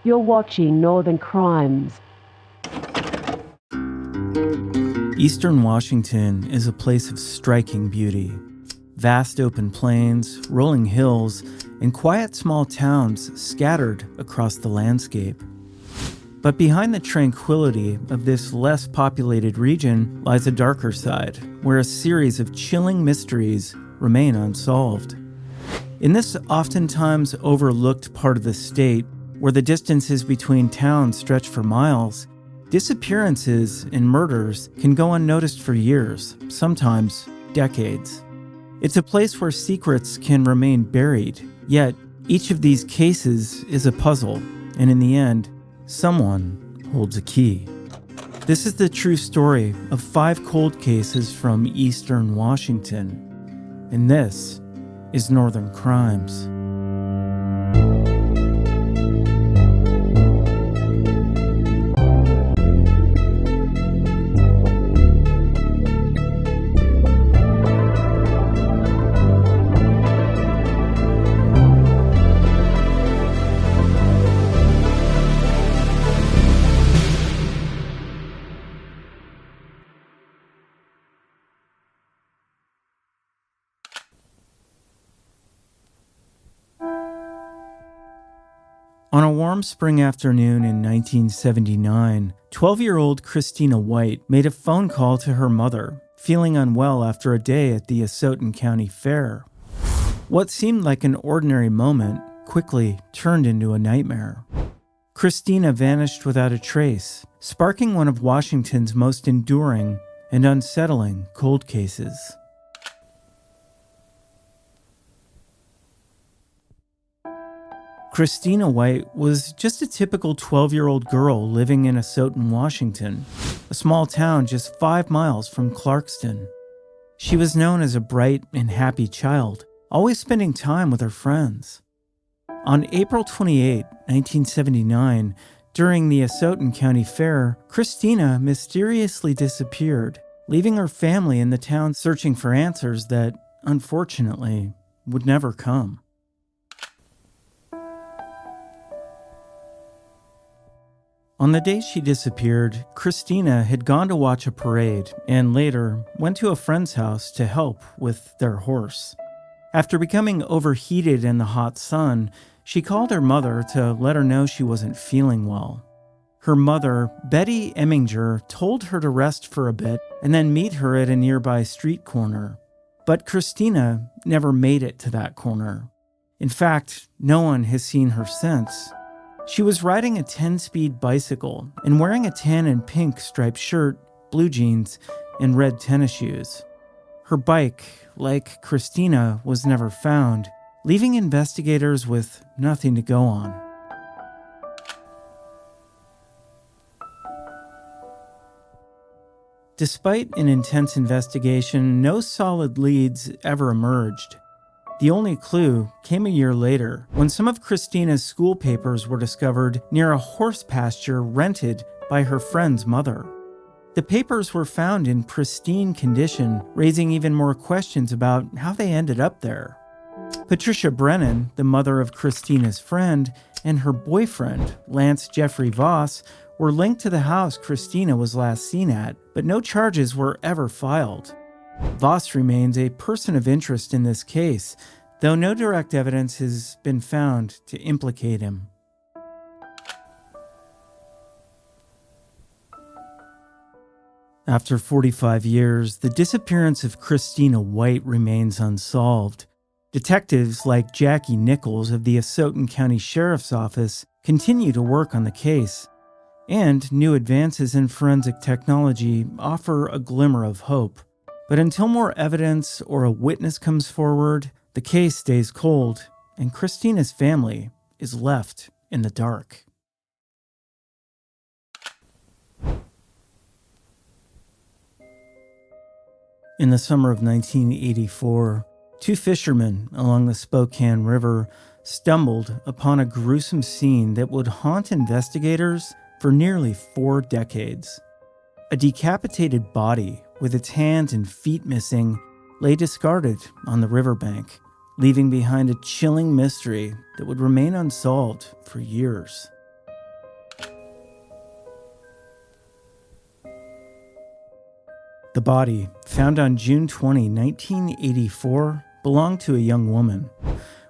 You're watching Northern Crimes. Eastern Washington is a place of striking beauty. Vast open plains, rolling hills, and quiet small towns scattered across the landscape. But behind the tranquility of this less populated region lies a darker side, where a series of chilling mysteries remain unsolved. In this oftentimes overlooked part of the state, where the distances between towns stretch for miles, disappearances and murders can go unnoticed for years, sometimes decades. It's a place where secrets can remain buried, yet each of these cases is a puzzle, and in the end, someone holds a key. This is the true story of 5 cold cases from Eastern Washington, and this is Northern Crimes. On a warm spring afternoon in 1979, 12-year-old Christina White made a phone call to her mother, feeling unwell after a day at the Asotin County Fair. What seemed like an ordinary moment quickly turned into a nightmare. Christina vanished without a trace, sparking one of Washington's most enduring and unsettling cold cases. Christina White was just a typical 12-year-old girl living in Asotin, Washington, a small town just 5 miles from Clarkston. She was known as a bright and happy child, always spending time with her friends. On April 28, 1979, during the Asotin County Fair, Christina mysteriously disappeared, leaving her family in the town searching for answers that, unfortunately, would never come. On the day she disappeared, Christina had gone to watch a parade and later went to a friend's house to help with their horse. After becoming overheated in the hot sun, she called her mother to let her know she wasn't feeling well. Her mother, Betty Eminger, told her to rest for a bit and then meet her at a nearby street corner. But Christina never made it to that corner. In fact, no one has seen her since. She was riding a 10-speed bicycle and wearing a tan and pink striped shirt, blue jeans, and red tennis shoes. Her bike, like Christina, was never found, leaving investigators with nothing to go on. Despite an intense investigation, no solid leads ever emerged. The only clue came a year later, when some of Christina's school papers were discovered near a horse pasture rented by her friend's mother. The papers were found in pristine condition, raising even more questions about how they ended up there. Patricia Brennan, the mother of Christina's friend, and her boyfriend, Lance Jeffrey Voss, were linked to the house Christina was last seen at, but no charges were ever filed. Voss remains a person of interest in this case, though no direct evidence has been found to implicate him. After 45 years, the disappearance of Christina White remains unsolved. Detectives like Jackie Nichols of the Asotin County Sheriff's Office continue to work on the case, and new advances in forensic technology offer a glimmer of hope. But until more evidence or a witness comes forward, the case stays cold, and Christina's family is left in the dark. In the summer of 1984, 2 fishermen along the Spokane River stumbled upon a gruesome scene that would haunt investigators for nearly 4 decades. A decapitated body with its hands and feet missing lay discarded on the riverbank, leaving behind a chilling mystery that would remain unsolved for years. The body, found on June 20, 1984, belonged to a young woman.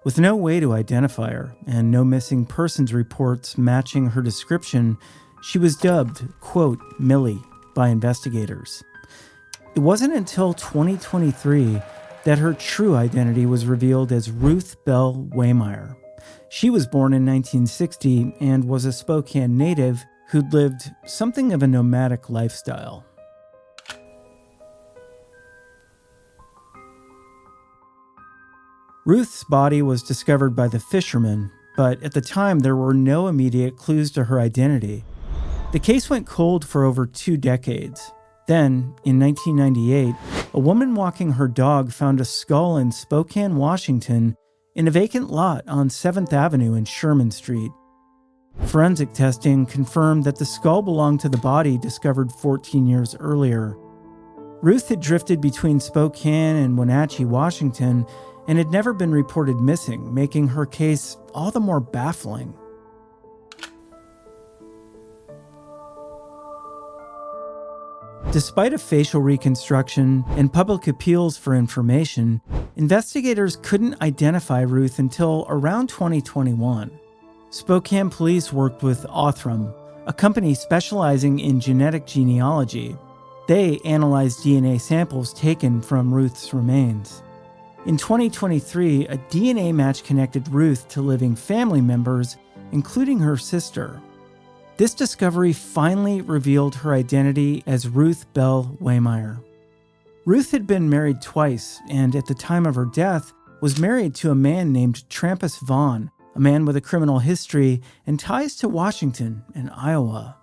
With no way to identify her and no missing persons reports matching her description, she was dubbed, quote, Millie, by investigators. It wasn't until 2023 that her true identity was revealed as Ruth Belle Waymire. She was born in 1960 and was a Spokane native who'd lived something of a nomadic lifestyle. Ruth's body was discovered by the fishermen, but at the time there were no immediate clues to her identity. The case went cold for over 2 decades. Then, in 1998, a woman walking her dog found a skull in Spokane, Washington, in a vacant lot on 7th Avenue and Sherman Street. Forensic testing confirmed that the skull belonged to the body discovered 14 years earlier. Ruth had drifted between Spokane and Wenatchee, Washington, and had never been reported missing, making her case all the more baffling. Despite a facial reconstruction and public appeals for information, investigators couldn't identify Ruth until around 2021. Spokane police worked with Othram, a company specializing in genetic genealogy. They analyzed DNA samples taken from Ruth's remains. In 2023, a DNA match connected Ruth to living family members, including her sister. This discovery finally revealed her identity as Ruth Belle Waymire. Ruth had been married twice, and at the time of her death, was married to a man named Trampus Vaughn, a man with a criminal history and ties to Washington and Iowa.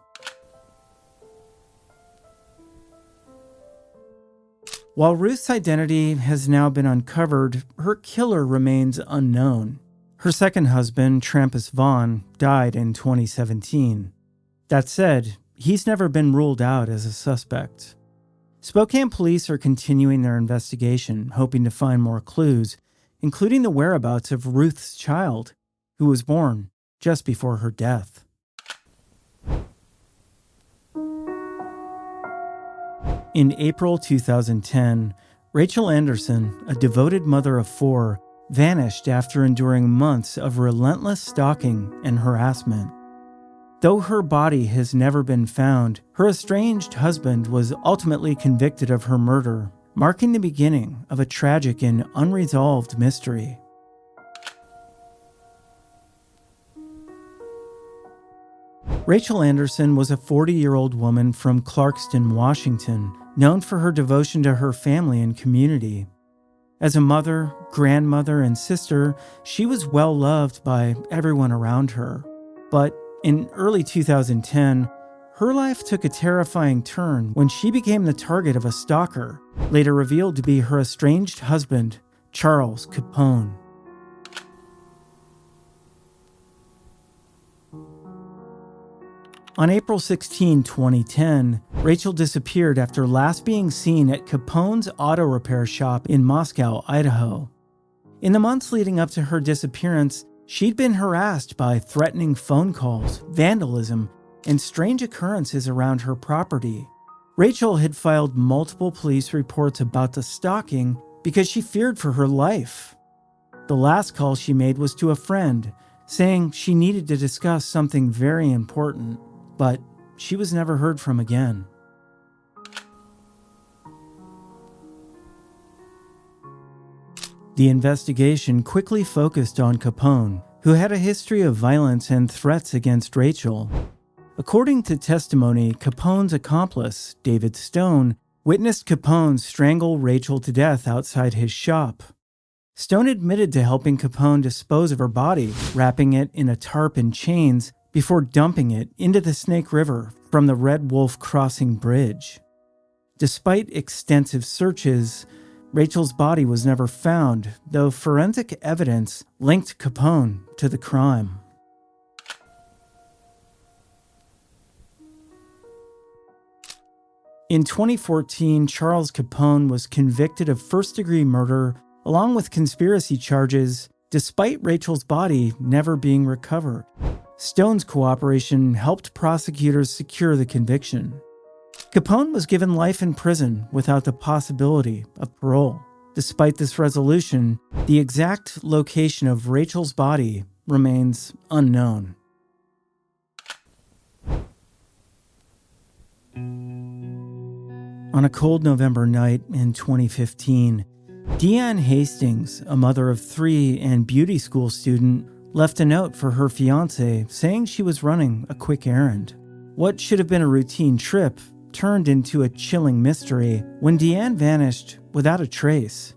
While Ruth's identity has now been uncovered, her killer remains unknown. Her second husband, Trampus Vaughn, died in 2017. That said, he's never been ruled out as a suspect. Spokane police are continuing their investigation, hoping to find more clues, including the whereabouts of Ruth's child, who was born just before her death. In April 2010, Rachael Anderson, a devoted mother of 4, vanished after enduring months of relentless stalking and harassment. Though her body has never been found, her estranged husband was ultimately convicted of her murder, marking the beginning of a tragic and unresolved mystery. Rachael Anderson was a 40-year-old woman from Clarkston, Washington, known for her devotion to her family and community. As a mother, grandmother, and sister, she was well loved by everyone around her. But in early 2010, her life took a terrifying turn when she became the target of a stalker, later revealed to be her estranged husband, Charles Capone. On April 16, 2010, Rachael disappeared after last being seen at Capone's auto repair shop in Moscow, Idaho. In the months leading up to her disappearance, she'd been harassed by threatening phone calls, vandalism, and strange occurrences around her property. Rachael had filed multiple police reports about the stalking because she feared for her life. The last call she made was to a friend, saying she needed to discuss something very important. But she was never heard from again. The investigation quickly focused on Capone, who had a history of violence and threats against Rachael. According to testimony, Capone's accomplice, David Stone, witnessed Capone strangle Rachael to death outside his shop. Stone admitted to helping Capone dispose of her body, wrapping it in a tarp and chains, before dumping it into the Snake River from the Red Wolf Crossing Bridge. Despite extensive searches, Rachael's body was never found, though forensic evidence linked Capone to the crime. In 2014, Charles Capone was convicted of first-degree murder along with conspiracy charges, despite Rachael's body never being recovered. Stone's cooperation helped prosecutors secure the conviction. Capone was given life in prison without the possibility of parole. Despite this resolution, the exact location of Rachel's body remains unknown. On a cold November night in 2015, Deanne Hastings, a mother of 3 and beauty school student, left a note for her fiancé saying she was running a quick errand. What should have been a routine trip turned into a chilling mystery when Deanne vanished without a trace.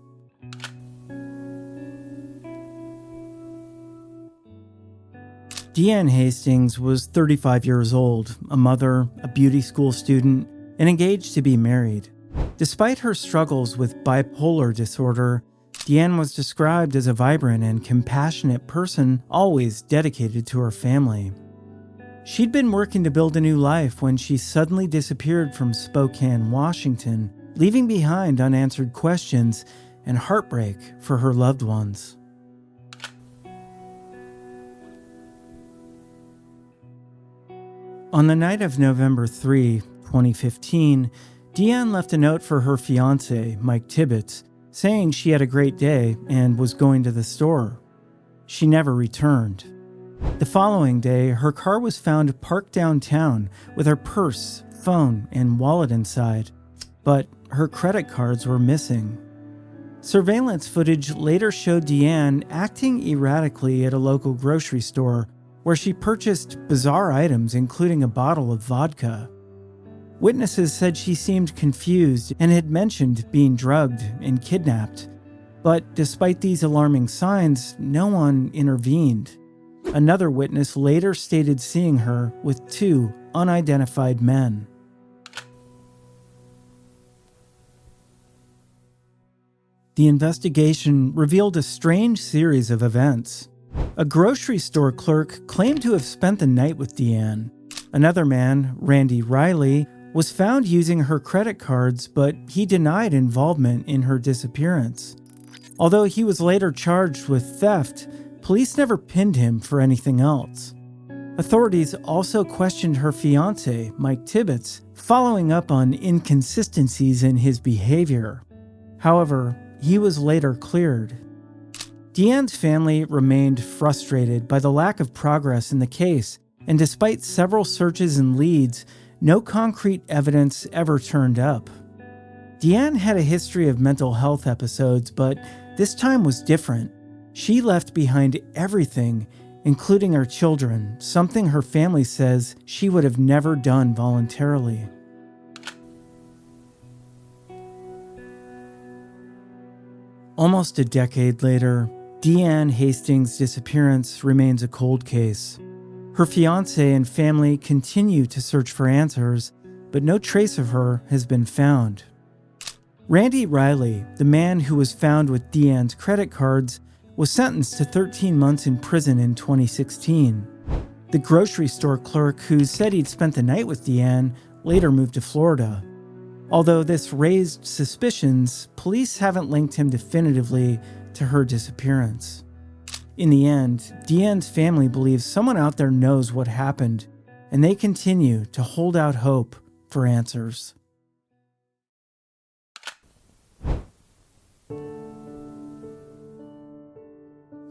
Deanne Hastings was 35 years old, a mother, a beauty school student, and engaged to be married. Despite her struggles with bipolar disorder, Deanne was described as a vibrant and compassionate person, always dedicated to her family. She'd been working to build a new life when she suddenly disappeared from Spokane, Washington, leaving behind unanswered questions and heartbreak for her loved ones. On the night of November 3, 2015, Deanne left a note for her fiancé, Mike Tibbetts, saying she had a great day and was going to the store. She never returned. The following day, her car was found parked downtown with her purse, phone, and wallet inside, but her credit cards were missing. Surveillance footage later showed Deanne acting erratically at a local grocery store where she purchased bizarre items, including a bottle of vodka. Witnesses said she seemed confused and had mentioned being drugged and kidnapped. But despite these alarming signs, no one intervened. Another witness later stated seeing her with 2 unidentified men. The investigation revealed a strange series of events. A grocery store clerk claimed to have spent the night with Deanne. Another man, Randy Riley, was found using her credit cards, but he denied involvement in her disappearance. Although he was later charged with theft, police never pinned him for anything else. Authorities also questioned her fiancé, Mike Tibbetts, following up on inconsistencies in his behavior. However, he was later cleared. Deanne's family remained frustrated by the lack of progress in the case, and despite several searches and leads, no concrete evidence ever turned up. Deanne had a history of mental health episodes, but this time was different. She left behind everything, including her children, something her family says she would have never done voluntarily. Almost a decade later, Deanne Hastings' disappearance remains a cold case. Her fiancé and family continue to search for answers, but no trace of her has been found. Randy Riley, the man who was found with Deanne's credit cards, was sentenced to 13 months in prison in 2016. The grocery store clerk who said he'd spent the night with Deanne later moved to Florida. Although this raised suspicions, police haven't linked him definitively to her disappearance. In the end, Deanne's family believes someone out there knows what happened, and they continue to hold out hope for answers.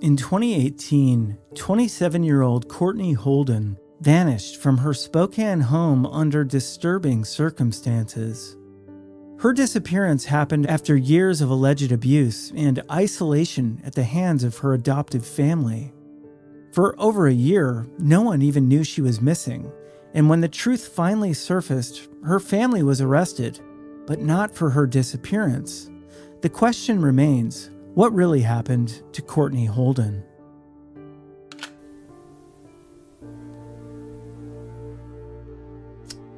In 2018, 27-year-old Courtney Holden vanished from her Spokane home under disturbing circumstances. Her disappearance happened after years of alleged abuse and isolation at the hands of her adoptive family. For over a year, no one even knew she was missing, and when the truth finally surfaced, her family was arrested, but not for her disappearance. The question remains, what really happened to Courtney Holden?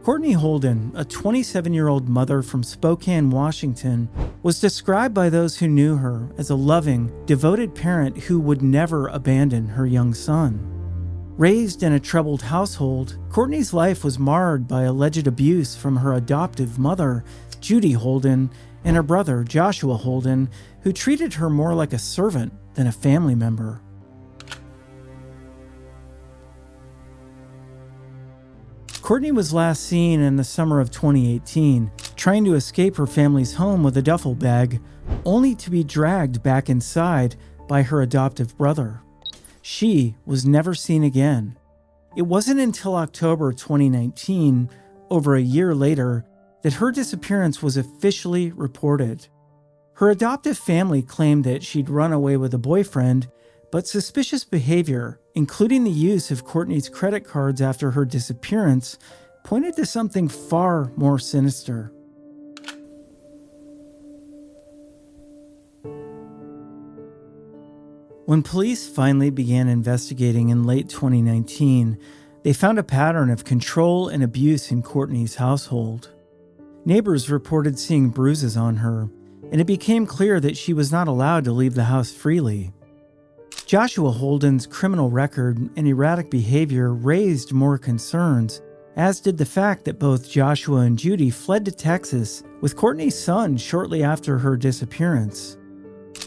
Courtney Holden, a 27-year-old mother from Spokane, Washington, was described by those who knew her as a loving, devoted parent who would never abandon her young son. Raised in a troubled household, Courtney's life was marred by alleged abuse from her adoptive mother, Judy Holden, and her brother, Joshua Holden, who treated her more like a servant than a family member. Courtney was last seen in the summer of 2018, trying to escape her family's home with a duffel bag, only to be dragged back inside by her adoptive brother. She was never seen again. It wasn't until October 2019, over a year later, that her disappearance was officially reported. Her adoptive family claimed that she'd run away with a boyfriend, but suspicious behavior, including the use of Courtney's credit cards after her disappearance, pointed to something far more sinister. When police finally began investigating in late 2019, they found a pattern of control and abuse in Courtney's household. Neighbors reported seeing bruises on her, and it became clear that she was not allowed to leave the house freely. Joshua Holden's criminal record and erratic behavior raised more concerns, as did the fact that both Joshua and Judy fled to Texas with Courtney's son shortly after her disappearance.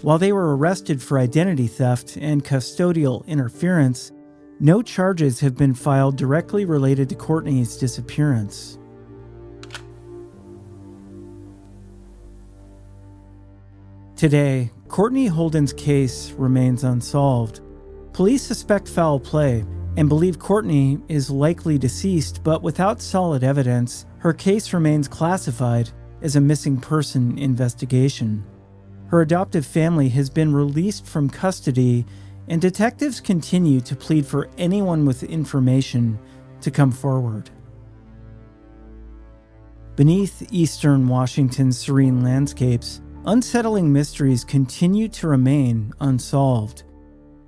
While they were arrested for identity theft and custodial interference, no charges have been filed directly related to Courtney's disappearance. Today, Courtney Holden's case remains unsolved. Police suspect foul play and believe Courtney is likely deceased, but without solid evidence, her case remains classified as a missing person investigation. Her adoptive family has been released from custody, and detectives continue to plead for anyone with information to come forward. Beneath eastern Washington's serene landscapes, unsettling mysteries continue to remain unsolved.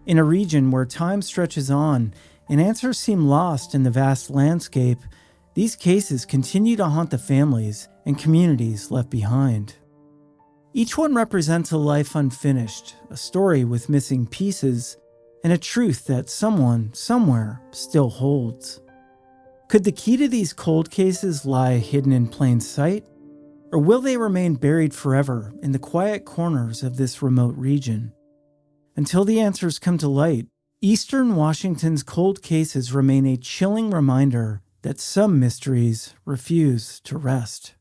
In a region where time stretches on and answers seem lost in the vast landscape, these cases continue to haunt the families and communities left behind. Each one represents a life unfinished, a story with missing pieces, and a truth that someone, somewhere, still holds. Could the key to these cold cases lie hidden in plain sight? Or will they remain buried forever in the quiet corners of this remote region? Until the answers come to light, Eastern Washington's cold cases remain a chilling reminder that some mysteries refuse to rest.